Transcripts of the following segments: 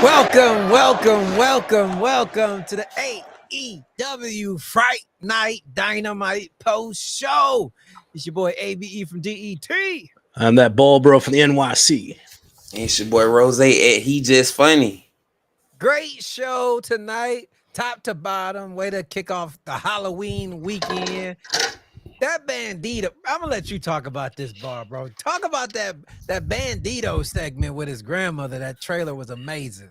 Welcome to the AEW Fright Night Dynamite Post Show. It's your boy ABE from DET. I'm that ball bro from the NYC. It's your boy Roze at He Just Funny. Great show tonight, top to bottom. Way to kick off the Halloween weekend. That Bandito, I'm gonna let you talk about this bar, bro. Talk about that Bandito segment with his grandmother. That trailer was amazing.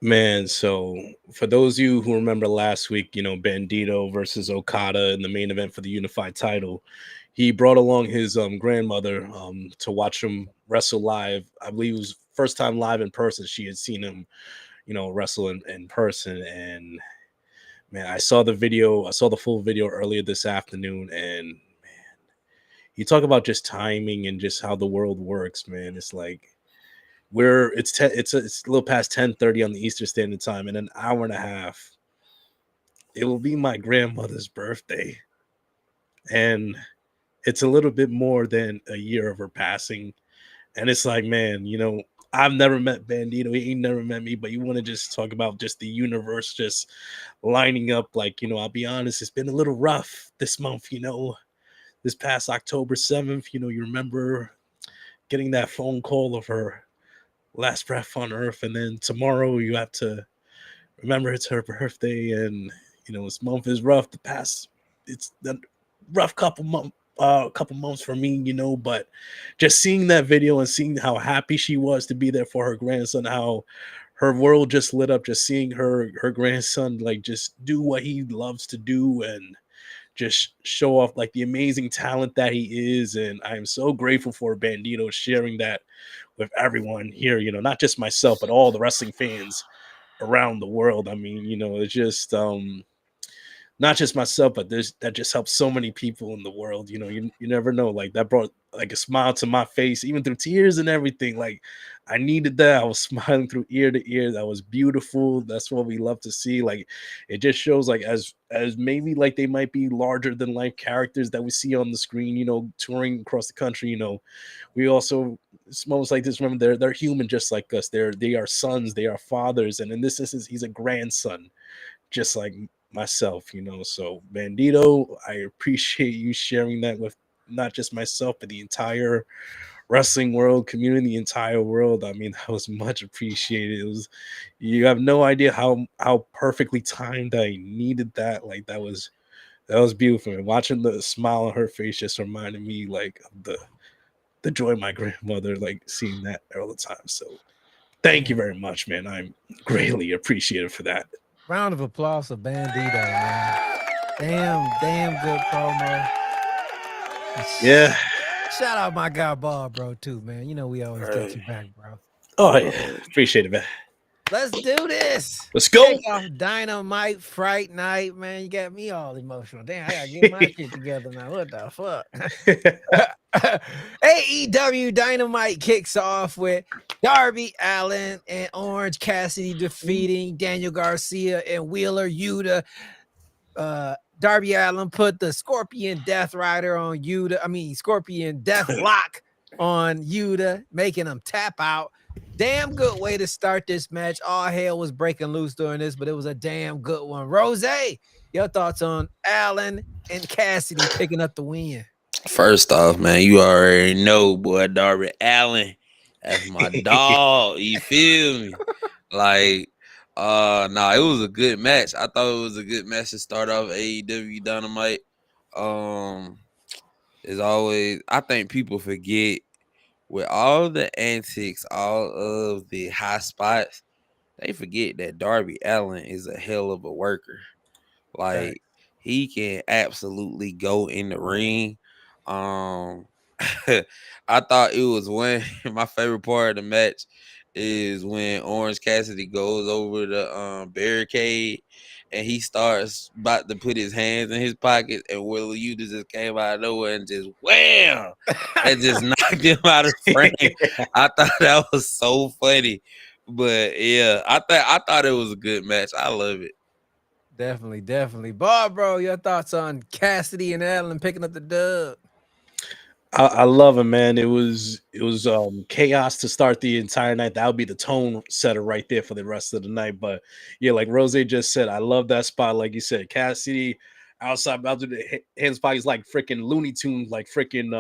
Man, so for those of you who remember last week, Bandito versus Okada in the main event for the unified title, he brought along his grandmother to watch him wrestle live. I believe it was first time live in person. She had seen him, wrestle in person. And man, I saw the full video earlier this afternoon, and man, you talk about just timing and just how the world works, man. It's like it's a little past 10:30 on the Eastern Standard Time. In an hour and a half, it will be my grandmother's birthday, and it's a little bit more than a year of her passing. And it's like, man, I've never met Bandito. He ain't never met me, but you want to just talk about just the universe just lining up. Like, I'll be honest, it's been a little rough this month. This past October 7th, you remember getting that phone call of her last breath on earth, and then tomorrow you have to remember it's her birthday. And this month is rough. It's a rough couple months for me, but just seeing that video and seeing how happy she was to be there for her grandson, how her world just lit up, just seeing her grandson like just do what he loves to do and just show off like the amazing talent that he is. And I am so grateful for Bandito sharing that with everyone here, not just myself, but all the wrestling fans around the world. I mean, it's just not just myself, but that just helps so many people in the world. You never know. Like that brought like a smile to my face, even through tears and everything. Like I needed that. I was smiling through ear to ear. That was beautiful. That's what we love to see. Like it just shows like as maybe like they might be larger than life characters that we see on the screen, touring across the country. We also it's moments like this. Remember, they're human just like us. They are sons, they are fathers, and in this instance, he's a grandson, just like myself. So Bandito, I appreciate you sharing that with not just myself, but the entire wrestling world community, the entire world. I mean, that was much appreciated. You have no idea how perfectly timed. I needed that. Like that was beautiful. And watching the smile on her face just reminded me like of the joy of my grandmother, like seeing that all the time. So thank you very much, man. I'm greatly appreciated for that. Round of applause for Bandito, man. Damn good promo. Yeah. Shout out my guy Bob, bro, too, man. We always got you back, bro. Oh, yeah. Appreciate it, man. Let's do this. Let's go. Kick off Dynamite Fright Night, man. You got me all emotional. Damn, I gotta get my shit together now. What the fuck? AEW Dynamite kicks off with Darby Allin and Orange Cassidy defeating Daniel Garcia and Wheeler Yuta. Darby Allin put the Scorpion Death Rider on Yuta. Scorpion Death Lock on Yuta, making him tap out. Damn good way to start this match. All hell was breaking loose during this, but it was a damn good one. Roze, your thoughts on Allin and Cassidy picking up the win? First off, man, you already know, boy, Darby Allin. That's my dog. You feel me? Like, it was a good match. I thought it was a good match to start off AEW Dynamite. As always, I think people forget with all the antics, all of the high spots, they forget that Darby Allin is a hell of a worker. Like he can absolutely go in the ring. I thought it was my favorite part of the match is when Orange Cassidy goes over the barricade and he starts about to put his hands in his pockets, and Wheeler Yuta just came out of nowhere and just wham and just knocked him out of frame. I thought that was so funny. But yeah, I thought it was a good match. I love it. Definitely. Bob, bro, your thoughts on Cassidy and Allin picking up the dub? I love it, man. It was chaos to start the entire night. That would be the tone setter right there for the rest of the night. But yeah, like Rose just said, I love that spot. Like you said, Cassidy outside about to the hands bodies like freaking Looney Tunes, like freaking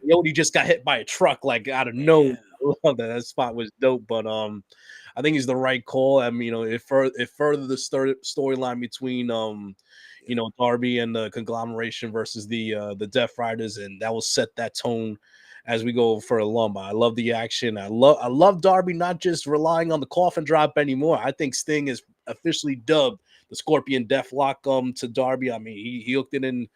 Yodi just got hit by a truck like out of nowhere. Yeah. I love that. That spot was dope. But I think he's the right call. I mean, it furthered the storyline between Darby and the conglomeration versus the Death Riders, and that will set that tone as we go for a long. I love the action. I love Darby not just relying on the coffin drop anymore. I think Sting is officially dubbed the Scorpion Deathlock to Darby. I mean, he hooked it in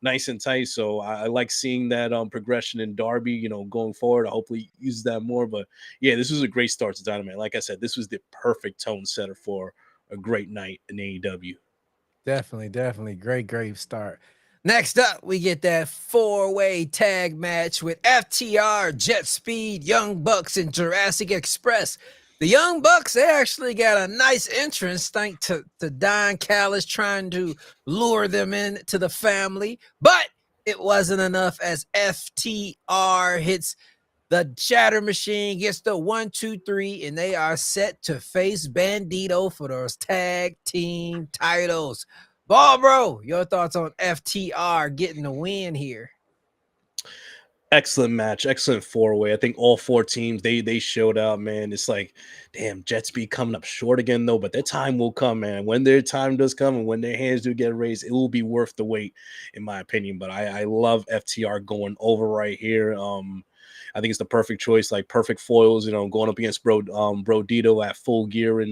nice and tight. So I like seeing that progression in Darby, going forward. I hopefully use that more. But yeah, this was a great start to Dynamite. Like I said, this was the perfect tone setter for a great night in AEW. Definitely. Great start. Next up, we get that four-way tag match with FTR, Jet Speed, Young Bucks, and Jurassic Express. The Young Bucks, they actually got a nice entrance thanks to Don Callis trying to lure them into the family, but it wasn't enough as FTR hits the Shatter Machine, gets the 1-2-3, and they are set to face Bandito for those tag team titles. Ball, bro, your thoughts on FTR getting the win here? Excellent match, excellent four-way. I think all four teams they showed out, man. It's like, damn, Jets be coming up short again though, but their time will come, man. When their time does come and when their hands do get raised, it will be worth the wait, in my opinion. But I love FTR going over right here. I think it's the perfect choice, like perfect foils, going up against Brodito at Full Gear in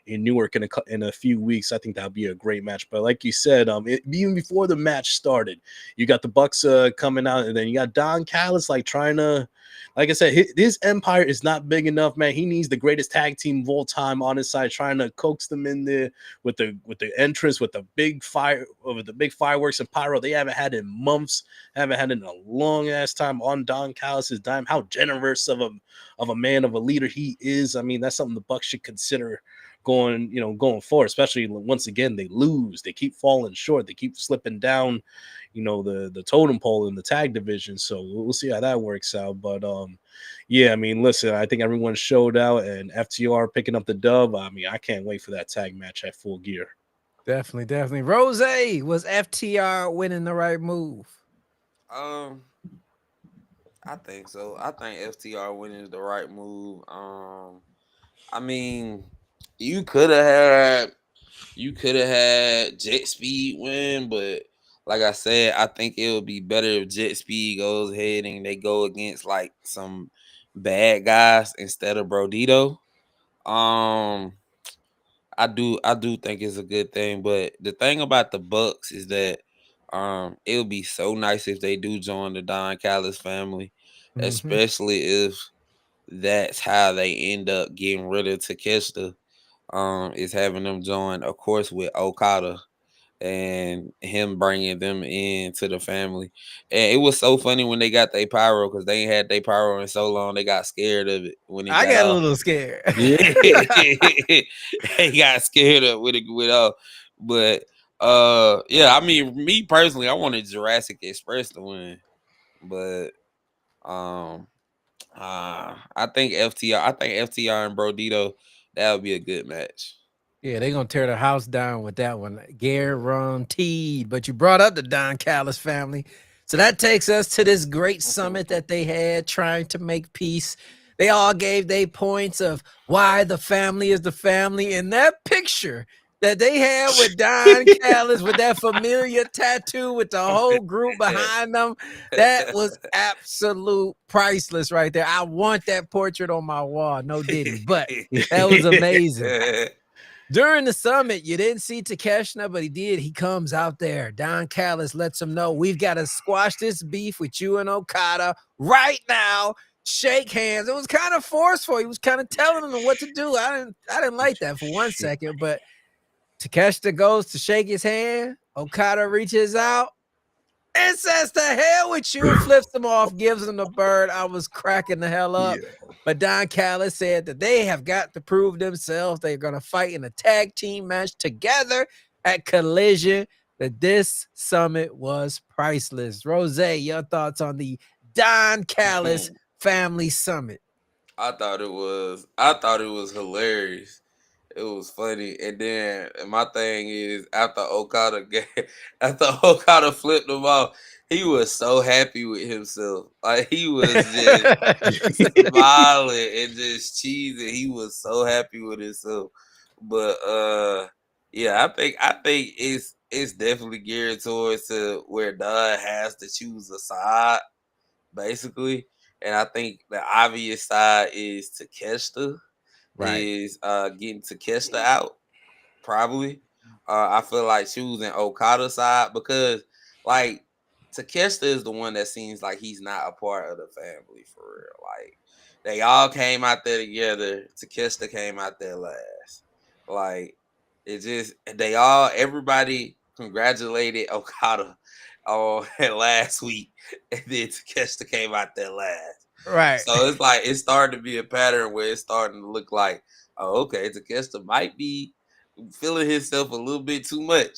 Newark in a few weeks. I think that'll be a great match. But like you said, even before the match started, you got the Bucks coming out, and then you got Don Callis like trying to, like I said, his empire is not big enough, man. He needs the greatest tag team of all time on his side, trying to coax them in there with the entrance, with the big fireworks and pyro they haven't had in months, haven't had in a long ass time on Don Callis's dime. How generous of a man, of a leader he is. I mean, that's something the Bucks should consider going forward, especially once again they lose, they keep falling short, they keep slipping down the totem pole in the tag division. So we'll see how that works out. But yeah, I mean, listen, I think everyone showed out, and FTR picking up the dub. I mean, I can't wait for that tag match at Full Gear. Definitely. Roze, was FTR winning the right move? I think so. I think FTR winning is the right move. I mean, you could have had Jet Speed win, but like I said, I think it would be better if Jet Speed goes ahead and they go against like some bad guys instead of Brodito. Um, I do think it's a good thing, but the thing about the Bucks is that it would be so nice if they do join the Don Callis family, especially if that's how they end up getting rid of Takeshita. Is having them join, of course, with Okada and him bringing them into the family. And it was so funny when they got their pyro because they ain't had their pyro in so long. They got scared of it when it I got got a off. little scared. They got scared of with it with but yeah, I mean, me personally, I wanted Jurassic Express to win, but I think FTR and Brodito, that would be a good match. Yeah, they're gonna tear the house down with that one, guaranteed. But you brought up the Don Callis family, so that takes us to this great summit that they had trying to make peace. They all gave their points of why the family is the family, and that picture that they had with Don Callis with that familiar tattoo with the whole group behind them, that was absolute priceless right there. I want that portrait on my wall, no Diddy, but that was amazing. During the summit, you didn't see Takeshita, but he did. He comes out there. Don Callis lets him know, we've got to squash this beef with you and Okada right now. Shake hands. It was kind of forceful. He was kind of telling him what to do. I didn't like that for 1 second, but Takeshita goes to shake his hand. Okada reaches out and says, "To hell with you," flips him off, gives him the bird. I was cracking the hell up. Yeah. But Don Callis said that they have got to prove themselves. They're going to fight in a tag team match together at Collision. that this summit was priceless. Roze, your thoughts on the Don Callis Family Summit? I thought it was hilarious. It was funny. And then my thing is after Okada flipped him off, he was so happy with himself. Like he was just smiling and just cheesing. He was so happy with himself. But yeah, I think it's definitely geared towards to where Don has to choose a side, basically. And I think the obvious side is Takeshita Right. is getting Takeshita out, probably. I feel like choosing Okada's side because like Takeshita is the one that seems like he's not a part of the family for real. Like they all came out there together. Takeshita came out there last. Like it just everybody congratulated Okada on last week, and then Takeshita came out there last. Right. So it's like it's starting to be a pattern where it's starting to look like, oh, okay, Takeshita might be feeling himself a little bit too much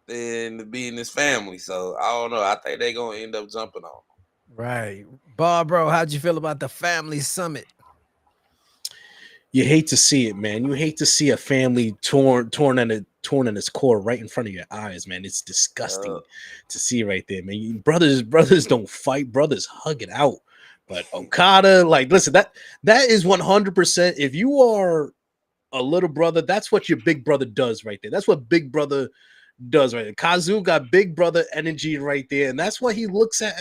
than to be in his family. So I don't know. I think they're gonna end up jumping on him. Right. Barbro, how'd you feel about the Family Summit? You hate to see it, man. You hate to see a family torn in its core right in front of your eyes, man. It's disgusting to see right there, man. Brothers don't fight, brothers hug it out. But Okada, like, listen, that is 100%. If you are a little brother, that's what your big brother does right there. That's what big brother does right there. Kazu got big brother energy right there, and that's what he looks at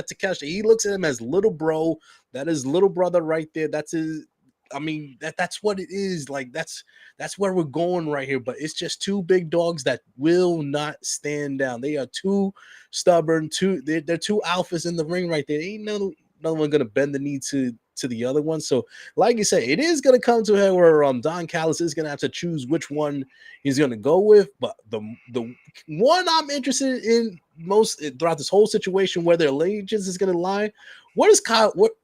Takeshi. He looks at him as little bro. That is little brother right there. That's his. I mean, that's what it is. Like that's where we're going right here. But it's just two big dogs that will not stand down. They are too stubborn. They're two alphas in the ring right there. Ain't no one gonna bend the knee to the other one. So, like you said, it is gonna come to a head where Don Callis is gonna have to choose which one he's gonna go with. But the one I'm interested in most throughout this whole situation, where their allegiance is gonna lie. What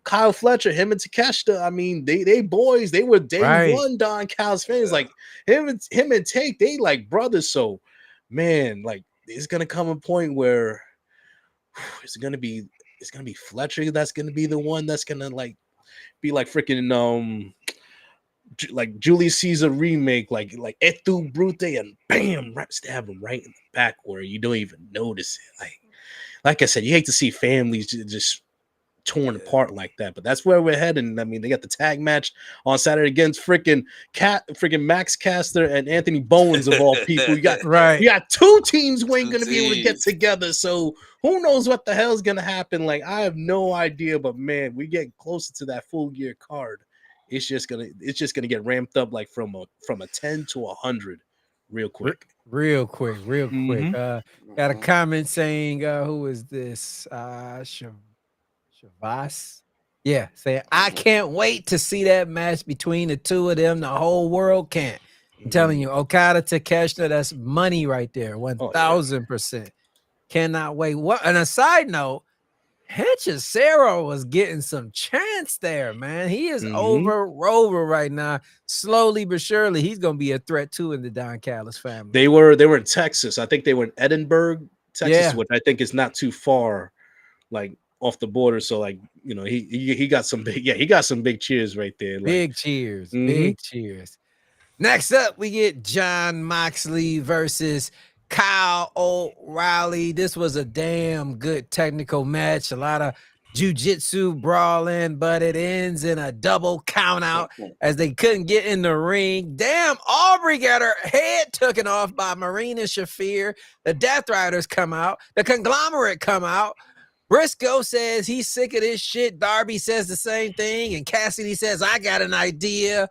Kyle Fletcher, him and Takeshita? I mean, they boys. They were day one Don Callis fans. Like him and Take, they like brothers. So, man, like it's gonna come a point where it's gonna be Fletcher that's gonna be the one that's gonna like be like freaking like Julius Caesar remake, like Etu Brute, and bam, stab him right in the back where you don't even notice it. Like I said, you hate to see families just torn apart like that, but that's where we're heading. I mean, they got the tag match on Saturday against freaking Max Caster and Anthony Bowens of all people. You got two teams who ain't gonna be able to get together. So who knows what the hell is gonna happen? Like I have no idea, but man, we get closer to that full gear card. It's just gonna get ramped up like from a 10 to 100 real quick. Real quick. Got a comment saying, who is this? Shavas. Yeah, saying I can't wait to see that match between the two of them. The whole world can't. I'm telling you, Okada Takeshita, that's money right there. 1000%. Cannot wait. What? And a side note, Hechicero was getting some chance there, man. He is over Rover right now. Slowly but surely, he's gonna be a threat too in the Don Callis family. They were in Texas. I think they were in Edinburgh, Texas, which I think is not too far, like off the border. So, like, you know, he got some big cheers right there. Like, big cheers. Big cheers. Next up, we get Jon Moxley versus Kyle O'Reilly. This was a damn good technical match. A lot of jiu-jitsu brawling, but it ends in a double count out as they couldn't get in the ring. Damn, Aubrey got her head taken off by Marina Shafir. The Death Riders come out. The Conglomerate come out. Briscoe says he's sick of this shit. Darby says the same thing. And Cassidy says, I got an idea.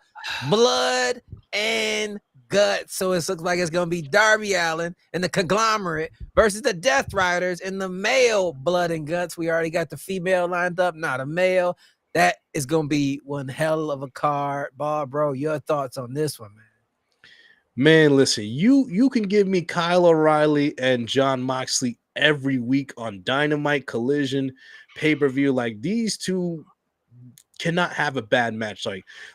Blood and guts. So it looks like it's going to be Darby Allin and the Conglomerate versus the Death Riders and the male Blood and Guts. We already got the female lined up, not a male. That is going to be one hell of a card. Bro, your thoughts on this one, man? Man, listen, you can give me Kyle O'Reilly and Jon Moxley every week on Dynamite, Collision, pay-per-view. Like, these two cannot have a bad match.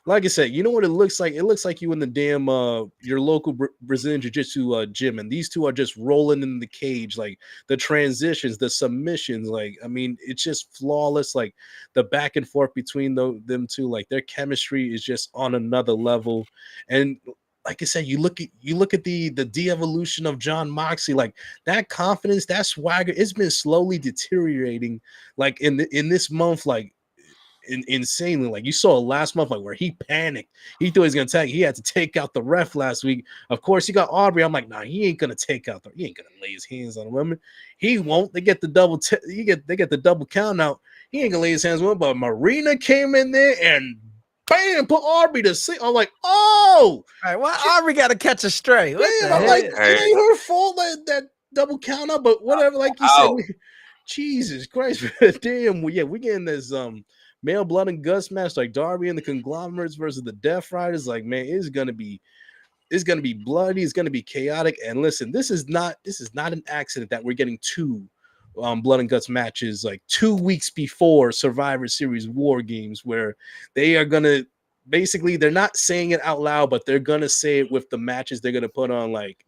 Like I said, you know what it looks like? It looks like you in the damn your local Brazilian jiu-jitsu gym, and these two are just rolling in the cage, like the transitions, the submissions. Like, I mean, it's just flawless. Like the back and forth between them two, like their chemistry is just on another level. And like I said, you look at the de-evolution of John Moxley, like that confidence, that swagger, it's been slowly deteriorating. Like in this month, like insanely. Like you saw last month, like where he panicked, he thought he was gonna attack. He had to take out the ref last week. Of course, he got Aubrey. I'm like, nah, he ain't gonna he ain't gonna lay his hands on a woman. He won't. They get the they get the double count out. He ain't gonna lay his hands on. But Marina came in there and bam, put Aubrey to sleep. I'm like, oh, all right, why Aubrey got to catch a stray? What the I'm hell? like, it ain't her fault that double count out, but whatever. Like you said, Jesus Christ, damn, we getting this male blood and guts match, like Darby and the Conglomerates versus the Death Riders. Like, man, it's gonna be bloody, it's gonna be chaotic. And listen, this is not an accident that we're getting two blood and guts matches like 2 weeks before Survivor Series War Games, where they are gonna basically, they're not saying it out loud, but they're gonna say it with the matches they're gonna put on. Like,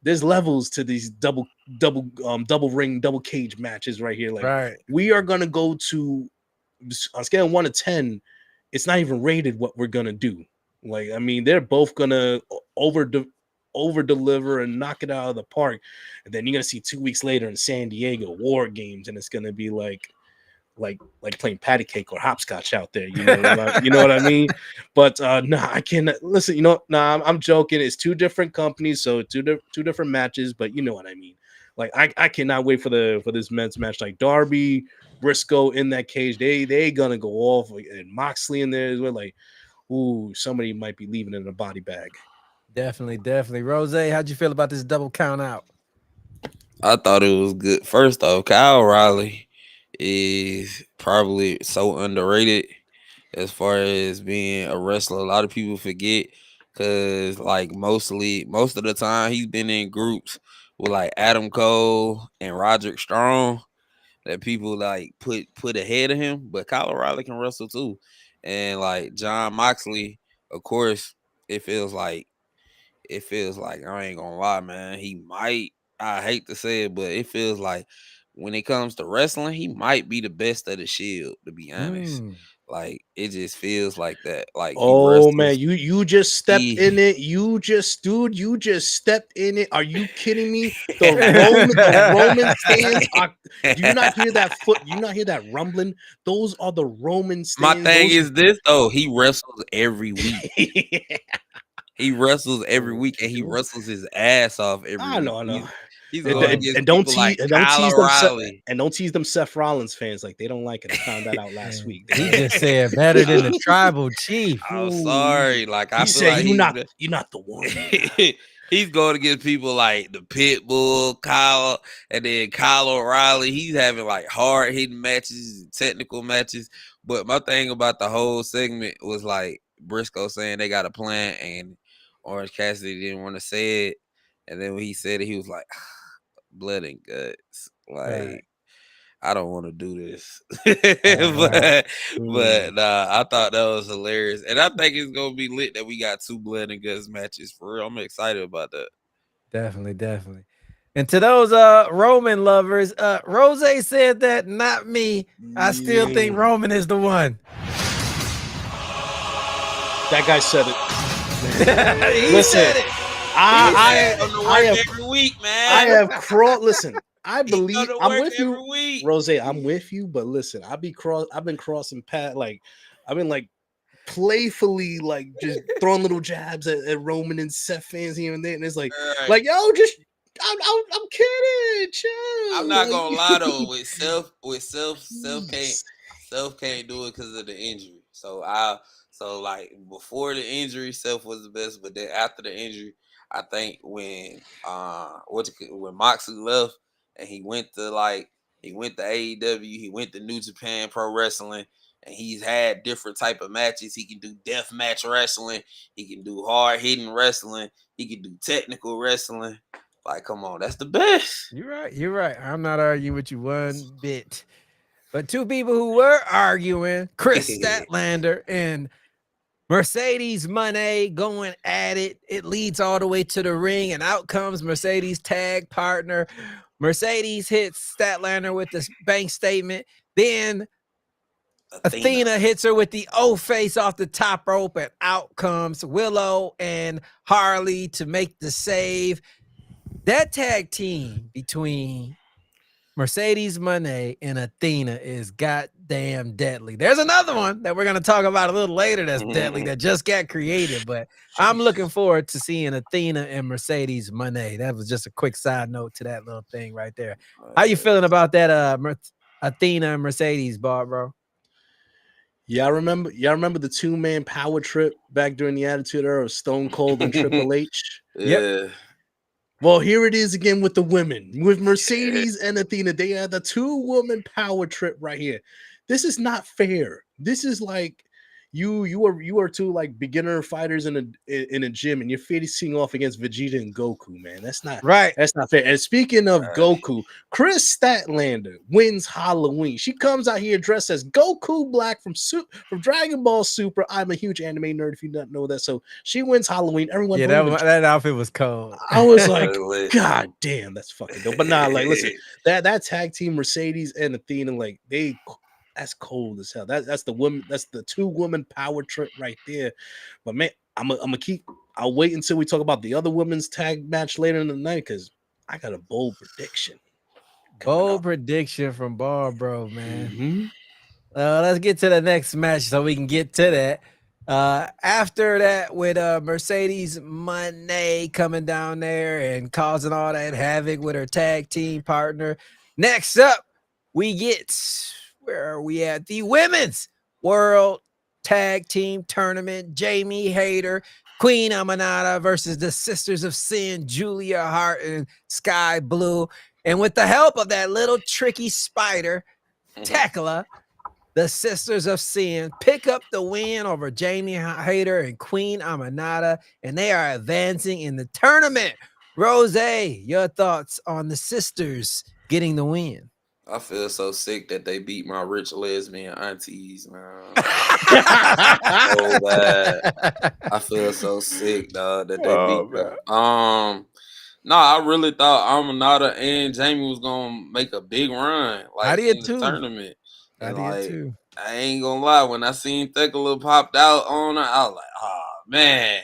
there's levels to these double ring, double cage matches right here. Like, Right. we are gonna go to, on scale of 1 to 10, it's not even rated what we're gonna do. Like, I mean, they're both gonna over deliver and knock it out of the park. And then you're gonna see 2 weeks later in San Diego War Games, and it's gonna be like playing patty cake or hopscotch out there. You know what I mean? But nah, I can't listen. You know, nah, I'm joking. It's two different companies, so two different matches. But you know what I mean? Like, I cannot wait for this men's match. Like Darby, Briscoe in that cage, they gonna go off. Like, and Moxley in there as well. Like, ooh, somebody might be leaving in a body bag. Definitely. Roze, how'd you feel about this double count out? I thought it was good. First off, Kyle O'Reilly is probably so underrated as far as being a wrestler. A lot of people forget because, like, most of the time he's been in groups with like Adam Cole and Roderick Strong that people like put ahead of him. But Kyle O'Reilly can wrestle too, and like John Moxley, of course, it feels like I ain't gonna lie, man. He might. I hate to say it, but it feels like when it comes to wrestling, he might be the best of the Shield. To be honest, like it just feels like that. Like he Oh man, wrestles. you just stepped in it. You just stepped in it. Are you kidding me? The Roman stands are. Do you not hear that foot? Do you not hear that rumbling? Those are the Roman stands. My thing is this though. He wrestles every week. He wrestles every week, and he wrestles his ass off every week. I know. He's going against people like Kyle O'Reilly. And don't tease them Seth Rollins fans. Like, they don't like it. I found that out last week. He just said better than the tribal chief. I'm sorry. Like, I feel like you're not the one. He's going against people like the Pitbull, Kyle, and then Kyle O'Reilly. He's having like hard hitting matches, technical matches. But my thing about the whole segment was like Briscoe saying they got a plan, and Orange Cassidy didn't want to say it. And then when he said it, he was like, blood and guts. Like, right. I don't want to do this. but I thought that was hilarious. And I think it's going to be lit that we got two blood and guts matches for real. I'm excited about that. Definitely. And to those Roman lovers, Roze said that, not me. I still think Roman is the one. That guy said it. Said it. I have every week, man. I have crawled. Listen, I believe I'm with you, Roze. I'm with you, but listen, I've been crossing paths. Like, I've been like playfully like just throwing little jabs at Roman and Seth fans here and there, and it's like, like, yo, just I'm kidding. Chill. I'm not gonna lie though, with Seth can't do it because of the injury. So like before the injury, Seth was the best, but then after the injury, I think when Moxley left and he went to AEW, he went to New Japan Pro Wrestling, and he's had different type of matches. He can do death match wrestling, he can do hard hitting wrestling, he can do technical wrestling. Like, come on, that's the best. You're right. I'm not arguing with you one bit. But two people who were arguing, Chris Statlander and Mercedes Moné, going at it. It leads all the way to the ring, and out comes Mercedes' tag partner. Mercedes hits Statlander with this bank statement. Then Athena hits her with the O face off the top rope, and out comes Willow and Harley to make the save. That tag team between Mercedes Moné and Athena is goddamn deadly. There's another one that we're going to talk about a little later that's deadly that just got created, but I'm looking forward to seeing Athena and Mercedes Moné. That was just a quick side note to that little thing right there. How you feeling about that Athena and Mercedes, bro? Yeah, I remember the 2-man power trip back during the Attitude Era of Stone Cold and Triple H. Yeah. Well, here it is again with the women. With Mercedes and Athena, they had the 2-woman power trip right here. This is not fair. This is like you are two like beginner fighters in a gym, and you're facing off against Vegeta and Goku, man. That's not right. That's not fair. And speaking of Goku, Chris Statlander wins Halloween. She comes out here dressed as Goku Black from Dragon Ball Super. I'm a huge anime nerd, if you don't know that. So she wins Halloween. Everyone, that outfit was cold. I was like, God damn, that's fucking dope. But nah, like, listen, that tag team, Mercedes and Athena, like that's cold as hell. That's the 2-woman power trip right there. But man, I'll wait until we talk about the other women's tag match later in the night, because I got a bold prediction. Bold prediction from Bro, man. Mm-hmm. Let's get to the next match so we can get to that. After that, with Mercedes Moné coming down there and causing all that havoc with her tag team partner. Next up, we get, where are we at? The Women's World Tag Team Tournament. Jamie Hayter, Queen Amanada versus the Sisters of Sin, Julia Hart and Sky Blue. And with the help of that little tricky spider, Tekla, the Sisters of Sin pick up the win over Jamie Hayter and Queen Amanada, and they are advancing in the tournament. Roze, your thoughts on the sisters getting the win? I feel so sick that they beat my rich lesbian aunties, man. So bad. I feel so sick, dog, that they beat them. No, I really thought Amanada and Jamie was gonna make a big run, like in the tournament. And I did too. I ain't gonna lie, when I seen Thekla popped out on her, I was like, oh man.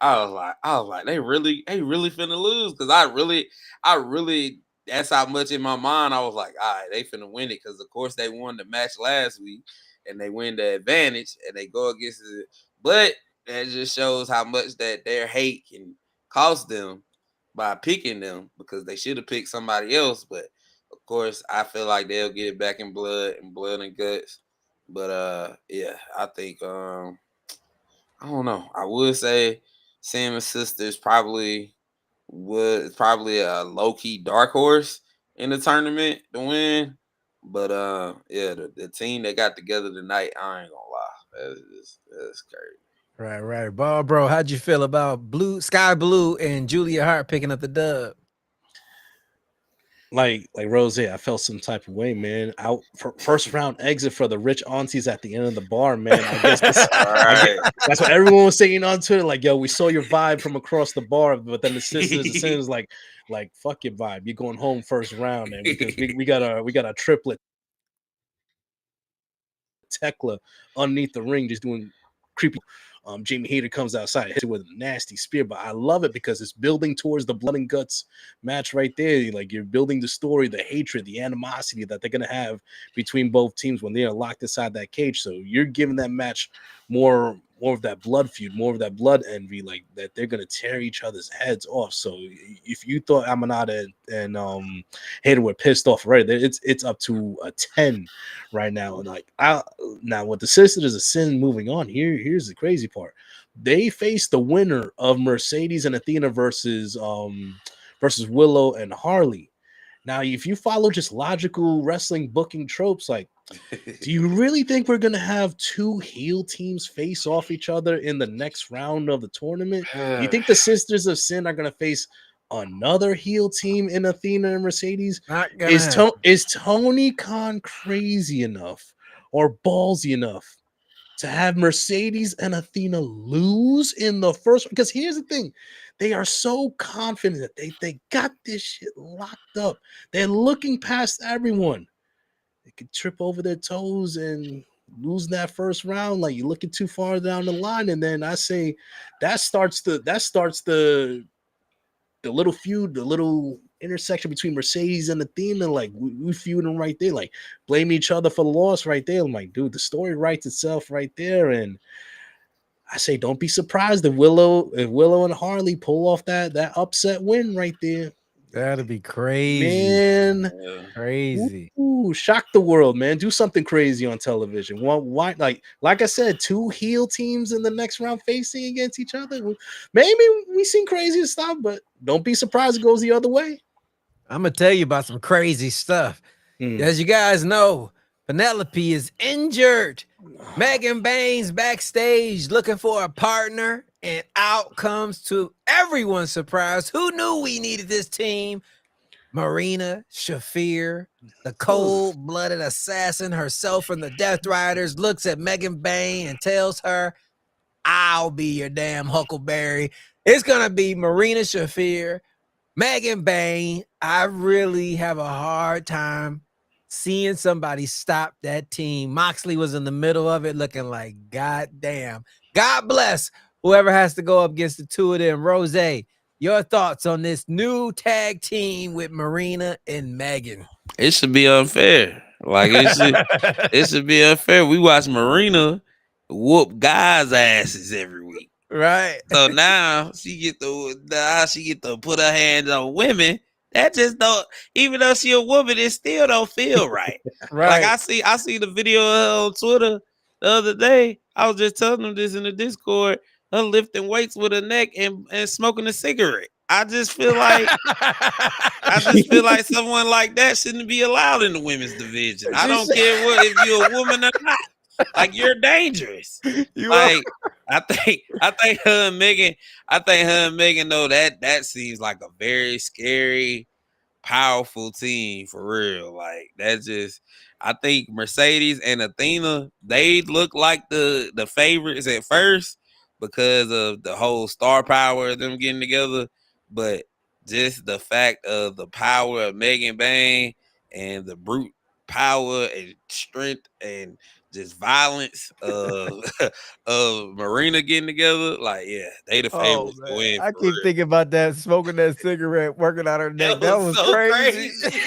I was like, they really finna lose. Cause I really that's how much in my mind I was like, all right, they finna win it. Cause of course they won the match last week and they win the advantage and they go against it. But that just shows how much that their hate can cost them by picking them, because they should have picked somebody else. But of course, I feel like they'll get it back in blood and guts. But yeah, I think I don't know. I would say Sam and Sisters probably a low-key dark horse in the tournament to win. But yeah, the team that got together tonight, I ain't gonna lie. That's crazy. Right. Bro, how'd you feel about Sky Blue and Julia Hart picking up the dub? Like Roze, I felt some type of way, man. Out for first round exit for the rich aunties at the end of the bar, man. I guess that's what everyone was saying on Twitter. Like, yo, we saw your vibe from across the bar, but then the Sisters was like, fuck your vibe. You're going home first round, man, because we got a triplet Tekla underneath the ring, just doing creepy. Jamie Hayter comes outside, hits it with a nasty spear, but I love it because it's building towards the blood and guts match right there. Like, you're building the story, the hatred, the animosity that they're gonna have between both teams when they are locked inside that cage. So you're giving that match more of that blood feud, more of that blood envy, like that they're gonna tear each other's heads off. So if you thought Amanada and Hayter were pissed off already, it's up to a 10 right now. And like now with the Sisters of Sin moving on, here's the crazy part. They face the winner of Mercedes and Athena versus Willow and Harley. Now, if you follow just logical wrestling booking tropes, like, do you really think we're going to have two heel teams face off each other in the next round of the tournament? You think the Sisters of Sin are going to face another heel team in Athena and Mercedes? Not gonna happen. Is Tony Khan crazy enough or ballsy enough to have Mercedes and Athena lose in the first? Because here's the thing, they are so confident that they got this shit locked up. They're looking past everyone. They could trip over their toes and lose that first round. Like, you're looking too far down the line, and then I say that starts the little feud, the little intersection between Mercedes and Athena. Like, we feuding right there, like blame each other for the loss right there. I'm like, dude, the story writes itself right there. And I say, don't be surprised if Willow and Harley pull off that upset win right there. That'd be crazy. Man, Yeah. Crazy. ooh, shock the world, man. Do something crazy on television. Why like I said, two heel teams in the next round facing against each other. Maybe we seen crazy stuff, but don't be surprised it goes the other way. I'm gonna tell you about some crazy stuff. As you guys know, Penelope is injured. Megan Bain's backstage looking for a partner, and out comes, to everyone's surprise, who knew we needed this team? Marina Shafir, the cold-blooded assassin herself from the Death Riders, looks at Megan Bain and tells her, I'll be your damn Huckleberry. It's gonna be Marina Shafir, Megan Bain. I really have a hard time seeing somebody stop that team. Moxley was in the middle of it looking like, God damn. God bless whoever has to go up against the two of them. Roze, your thoughts on this new tag team with Marina and Megan? It should be unfair. Like, it should be unfair. We watch Marina whoop guys' asses every week. Right. So now she get to put her hands on women. That just don't, even though she a woman, it still don't feel right. Right. Like, I see the video of her on Twitter the other day. I was just telling them this in the Discord. Her lifting weights with her neck and smoking a cigarette. I just feel like someone like that shouldn't be allowed in the women's division. I don't care what, if you're a woman or not. Like, you're dangerous. I think her and Megan though, that seems like a very scary, powerful team for real. Like, that just, I think Mercedes and Athena, they look like the favorites at first because of the whole star power of them getting together. But just the fact of the power of Megan Bain and the brute power and strength and just violence of Marina getting together, like, yeah, they the favorites to win. I keep thinking about that, smoking that cigarette, working out her neck. That was so crazy.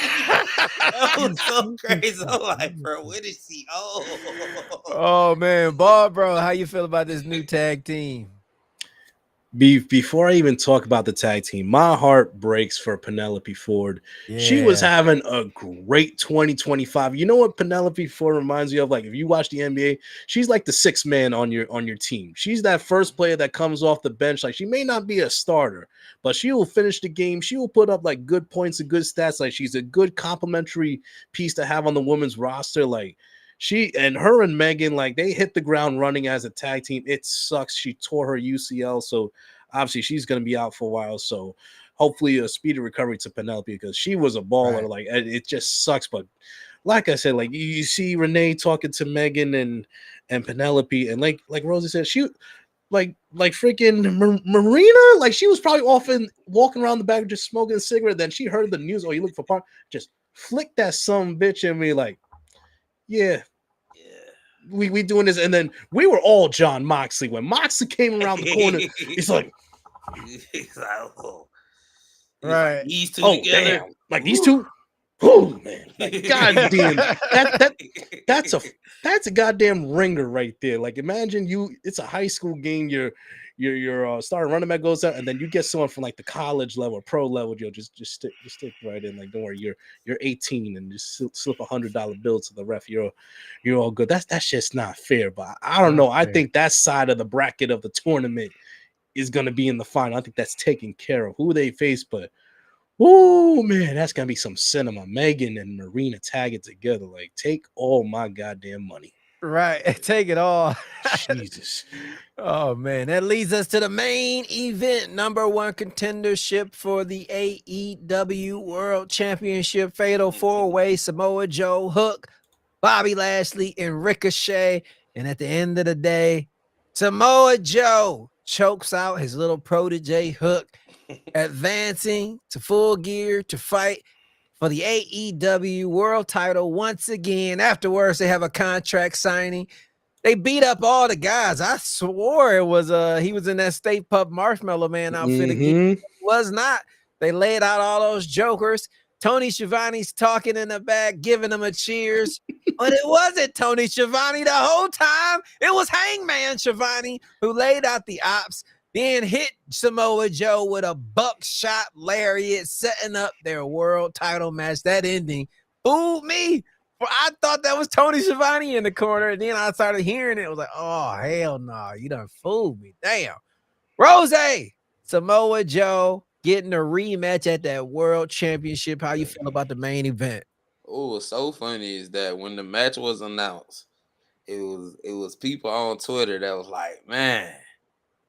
That was so crazy. I'm like, bro, what is she? Oh man, Bro, how you feel about this new tag team? Before I even talk about the tag team, my heart breaks for Penelope Ford. Yeah. She was having a great 2025. You know what Penelope Ford reminds me of? Like, if you watch the NBA, she's like the sixth man on your team. She's that first player that comes off the bench. Like, she may not be a starter, but she will finish the game. She will put up like good points and good stats. Like, she's a good complementary piece to have on the women's roster. Like, her and Megan, like, they hit the ground running as a tag team. It sucks. She tore her UCL, so obviously she's going to be out for a while. So hopefully a speedy recovery to Penelope, because she was a baller. Right. Like, it just sucks. But like I said, like, you see Renee talking to Megan and Penelope, and like Rosie said, she like freaking Marina, like, she was probably often walking around the back just smoking a cigarette. Then she heard the news. Oh, you look for part? Just flick that some bitch in me, like, yeah. We doing this, and then we were all John Moxley when Moxley came around the corner. He's like, oh. Right? These two together, damn. Like, these two. Oh man, like, goddamn, that's a goddamn ringer right there. Like, imagine it's a high school game. Your starting running back goes out, and then you get someone from like the college level, pro level. Just stick right in. Like, don't worry, you're 18, and just slip $100 bill to the ref. You're all good. That's just not fair. But I don't know. I think that side of the bracket of the tournament is going to be in the final. I think that's taken care of who they face. But oh man, that's gonna be some cinema. Megan and Marina tagging together. Like, take all my goddamn money. Right. Take it all. Jesus. Oh man, that leads us to the main event, number one contendership for the AEW World Championship, Fatal 4-Way, Samoa Joe, Hook, Bobby Lashley, and Ricochet. And at the end of the day, Samoa Joe chokes out his little protege Hook, advancing to Full Gear to fight for the AEW World title once again. Afterwards, they have a contract signing. They beat up all the guys. I swore it was he was in that State Pup Marshmallow Man outfit again. Mm-hmm. Was not. They laid out all those jokers. Tony Schiavone's talking in the back, giving them a cheers. But it wasn't Tony Schiavone the whole time. It was Hangman Schiavone who laid out the ops, then hit Samoa Joe with a buckshot lariat, setting up their world title match. That ending fooled me. I thought that was Tony Schiavone in the corner, and then I started hearing it. I was like, oh, hell no, you done fooled me. Damn. Roze, Samoa Joe getting a rematch at that World Championship. How you feel about the main event? Oh, what's so funny is that when the match was announced, it was people on Twitter that was like, man,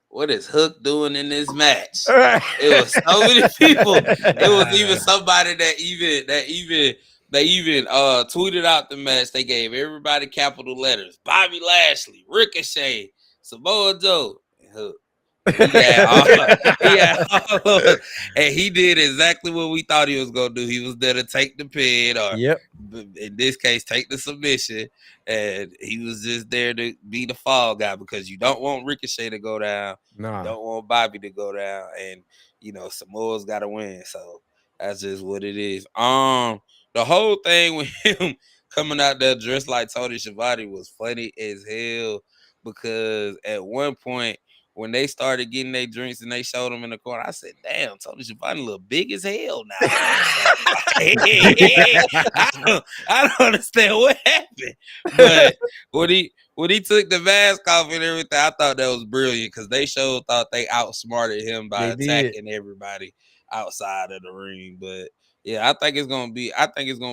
what is Hook doing in this match? It was so many people. It was even somebody that even tweeted out the match. They gave everybody capital letters: Bobby Lashley, Ricochet, Samoa Joe, and Hook. He had all of us, and he did exactly what we thought he was gonna do. He was there to take the pin, or in this case, take the submission, and he was just there to be the fall guy because you don't want Ricochet to go down, you don't want Bobby to go down, and Samoa's got to win. So that's just what it is. The whole thing with him coming out there dressed like Tony Schiavone was funny as hell because at one point, when they started getting their drinks and they showed them in the corner, I said, damn, Tony Schiavone look big as hell now. I don't understand what happened. But when he took the mask off and everything, I thought that was brilliant because they thought they outsmarted him by attacking everybody outside of the ring. But yeah, I think it's gonna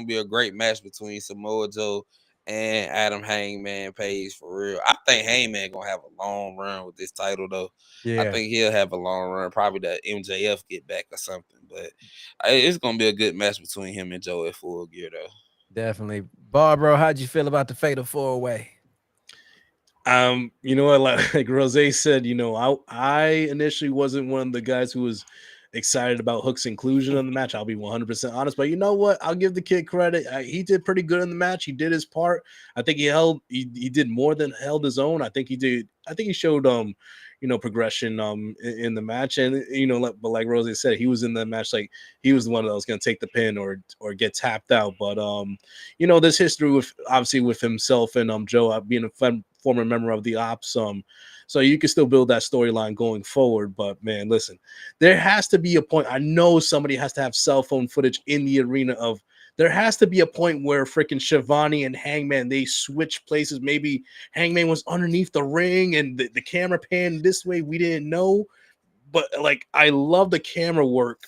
be a great match between Samoa Joe and Adam Hangman Page for real. I think Hangman gonna have a long run with this title though. I think he'll have a long run. Probably the MJF get back or something. But it's gonna be a good match between him and Joe at Full Gear though. Definitely. Barbaro, how'd you feel about the Fatal 4-Way? You know what, like Roze said, I initially wasn't one of the guys who was excited about Hook's inclusion in the match. I'll be 100% honest, but you know what? I'll give the kid credit. He did pretty good in the match. He did his part. I think he did more than held his own. I think he showed progression in the match, and but like Roze said, he was in the match like he was the one that was going to take the pin or get tapped out. But there's history with himself and Joe being a former member of the ops, so you can still build that storyline going forward. But man, listen, there has to be a point. I know somebody has to have cell phone footage in the arena of. There has to be a point where freaking Schiavone and Hangman, they switch places. Maybe Hangman was underneath the ring and the camera panned this way. We didn't know. But like, I love the camera work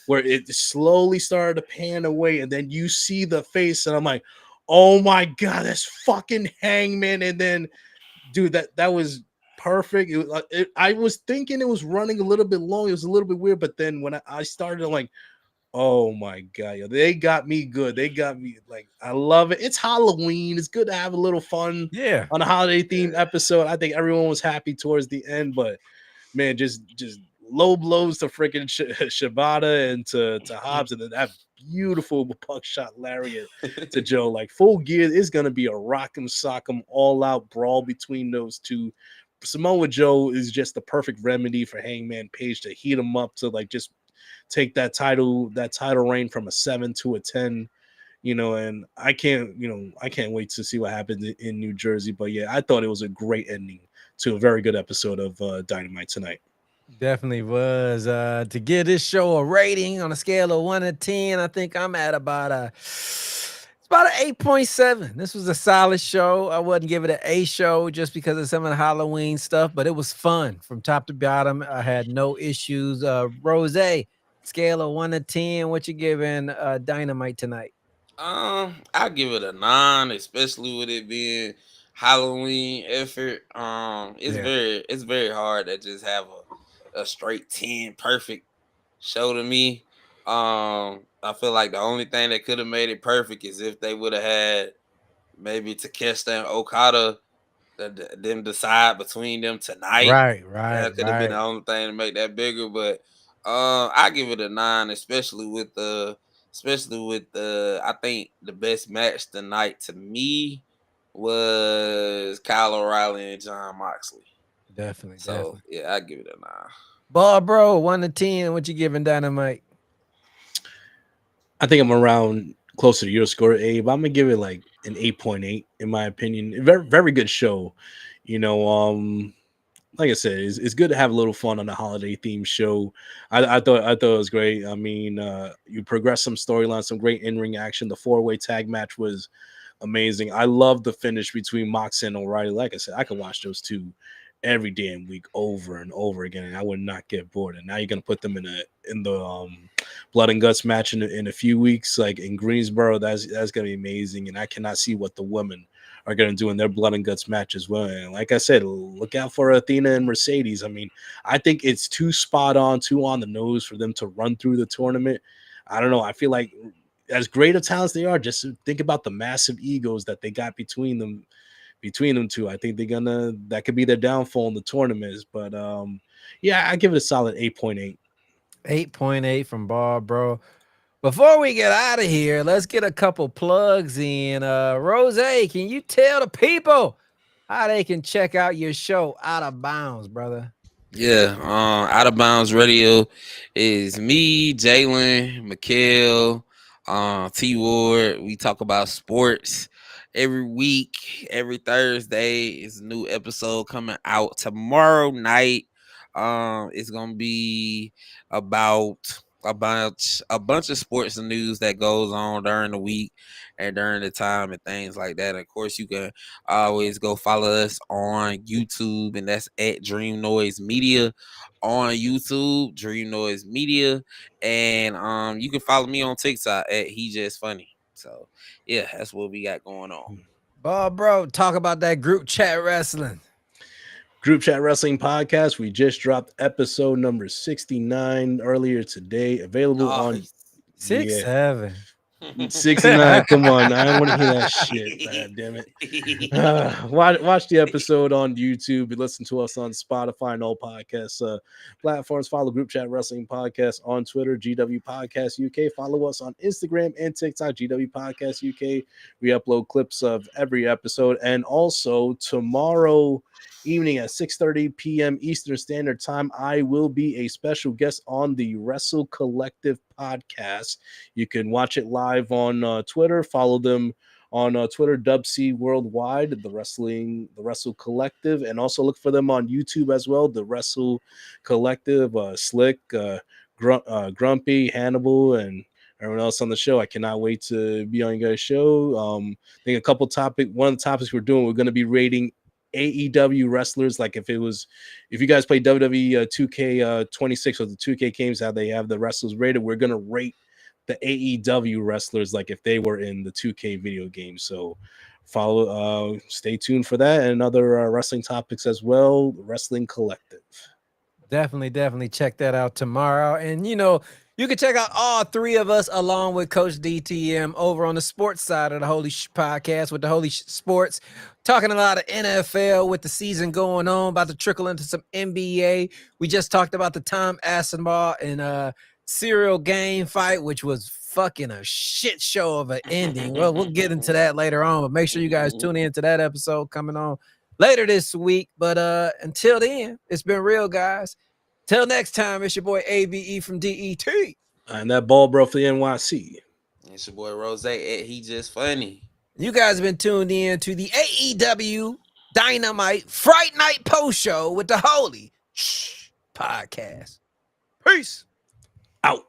where it slowly started to pan away and then you see the face and I'm like, oh my God, that's fucking Hangman. And then, dude, that was perfect. I was thinking it was running a little bit long. It was a little bit weird. But then when I started, like, oh my God, yo, they got me good. They got me like, I love it. It's Halloween. It's good to have a little fun on a holiday themed episode. I think everyone was happy towards the end, but man, just low blows to freaking Shibata and to Hobbs, and then that beautiful buckshot lariat to Joe. Like, Full Gear is gonna be a rock'em sock'em all out brawl between those two. Samoa Joe is just the perfect remedy for Hangman Page to heat him up to like just take that title reign from a 7 to a 10, and I can't wait to see what happens in New Jersey. But yeah, I thought it was a great ending to a very good episode of Dynamite tonight. Definitely was. To give this show a rating on a scale of 1 to 10, I think I'm at about an 8.7. This was a solid show. I wouldn't give it an A show just because of some of the Halloween stuff, but it was fun from top to bottom. I had no issues. Roze, scale of 1 to 10, what you giving Dynamite tonight? I'll give it a 9, especially with it being Halloween effort. Yeah. It's very hard to just have a straight 10 perfect show to me. I feel like the only thing that could have made it perfect is if they would have had maybe Takeshita and Okada them decide between them tonight. Right. That could have been the only thing to make that bigger. But I give it a 9, especially with the I think the best match tonight to me was Kyle O'Reilly and John Moxley. Definitely. Yeah, I give it a 9. Ball, bro, 1 to 10. What you giving Dynamite? I think I'm around closer to your score, Abe. I'm gonna give it like an 8.8 in my opinion. Very very good show. You know, like I said, it's good to have a little fun on a holiday themed show. I thought it was great. I mean, you progress some storylines, some great in ring action. The 4-way tag match was amazing. I love the finish between Mox and O'Reilly. Like I said, I can watch those two every damn week over and over again, and I would not get bored. And now you're gonna put them in the blood and guts match in a few weeks, like in Greensboro. That's gonna be amazing, and I cannot see what the women are gonna do in their blood and guts match as well. And like I said, look out for Athena and Mercedes. I mean, I think it's too spot on, too on the nose for them to run through the tournament. I don't know. I feel like as great of talents they are, just think about the massive egos that they got between them two. I think that could be their downfall in the tournaments. But yeah, I give it a solid 8.8. 8.8 from Ball, bro. Before we get out of here, let's get a couple plugs in. Roze, can you tell the people how they can check out your show Out of Bounds, brother? Yeah, Out of Bounds Radio is me, Jalen, Mikhail, T Ward. We talk about sports every week. Every Thursday is a new episode coming out. Tomorrow night, it's gonna be about a bunch of sports news that goes on during the week and during the time and things like that. Of course, you can always go follow us on YouTube, and that's at Dream Noise Media on YouTube, Dream Noise Media, and you can follow me on TikTok at He Just Funny. So yeah, that's what we got going on. Ball, bro, talk about that group chat wrestling. Group Chat Wrestling Podcast. We just dropped episode number 69 earlier today. Available on 6-7. 69. Come on, I don't want to hear that shit. God damn it. Watch the episode on YouTube. Listen to us on Spotify and all podcast platforms. Follow Group Chat Wrestling Podcast on Twitter, GW Podcast UK. Follow us on Instagram and TikTok, GW Podcast UK. We upload clips of every episode. And also tomorrow evening at 6:30 p.m. Eastern Standard Time, I will be a special guest on the Wrestle Collective podcast. You can watch it live on Twitter. Follow them on Twitter, DubC Worldwide, the Wrestle Collective, and also look for them on YouTube as well. The Wrestle Collective, Slick, Grumpy, Hannibal, and everyone else on the show. I cannot wait to be on you guys' show. I think one of the topics we're going to be rating AEW wrestlers. Like if you guys play WWE 2K26 or the 2K games, how they have the wrestlers rated, we're gonna rate the AEW wrestlers like if they were in the 2K video game. So stay tuned for that and other wrestling topics as well. Wrestling Collective. Definitely check that out tomorrow. And you can check out all three of us along with Coach DTM over on the sports side of the Holy Podcast with the Holy Sports, talking a lot of NFL with the season going on, about to trickle into some NBA. We just talked about the Tom Asamoah and Serial Game fight, which was fucking a shit show of an ending. Well, we'll get into that later on, but make sure you guys tune in to that episode coming on later this week. But until then, it's been real, guys. Till next time, it's your boy ABE from DET. And that ball bro for the NYC. It's your boy Roze at He Just Funny. You guys have been tuned in to the AEW Dynamite Fright Night Post Show with the Holy Podcast. Peace. Out.